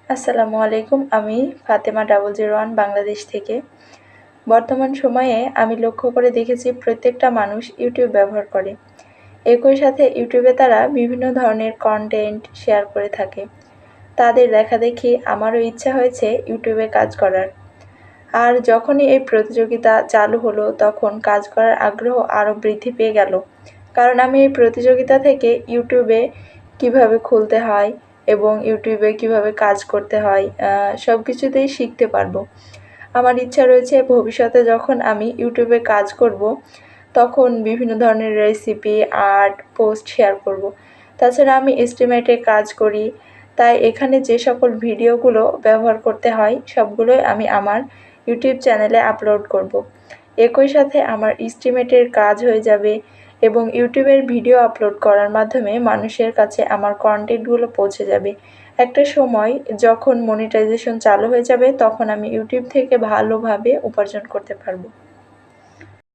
আসসালামু আলাইকুম। আমি ফাতেমা 001 বাংলাদেশ থেকে। বর্তমান সময়ে আমি লক্ষ্য করে দেখেছি প্রত্যেকটা মানুষ ইউটিউব ব্যবহার করে। একই সাথে ইউটিউবে তারা বিভিন্ন ধরনের কনটেন্ট শেয়ার করে থাকে। তাদের দেখাদেখি আমারও ইচ্ছা হয়েছে ইউটিউবে কাজ করার। আর যখনই এই প্রতিযোগিতা চালু হলো তখন কাজ করার আগ্রহ আরও বৃদ্ধি পেয়ে গেল। কারণ আমি এই প্রতিযোগিতা থেকে ইউটিউবে কীভাবে খুলতে হয় এবং ইউটিউবে কীভাবে কাজ করতে হয় সব কিছুতেই শিখতে পারবো। আমার ইচ্ছা রয়েছে ভবিষ্যতে যখন আমি ইউটিউবে কাজ করব তখন বিভিন্ন ধরনের রেসিপি, আর্ট, পোস্ট শেয়ার করব। তাছাড়া আমি এস্টিমেটে কাজ করি, তাই এখানে যে সকল ভিডিওগুলো ব্যবহার করতে হয় সবগুলোই আমি আমার ইউটিউব চ্যানেলে আপলোড করব। একই সাথে আমার এস্টিমেটের কাজ হয়ে যাবে এবং ইউটিউবের ভিডিও আপলোড করার মাধ্যমে মানুষের কাছে আমার কনটেন্টগুলো পৌঁছে যাবে। একটা সময় যখন মনিটাইজেশন চালু হয়ে যাবে তখন আমি ইউটিউব থেকে ভালোভাবে উপার্জন করতে পারবো।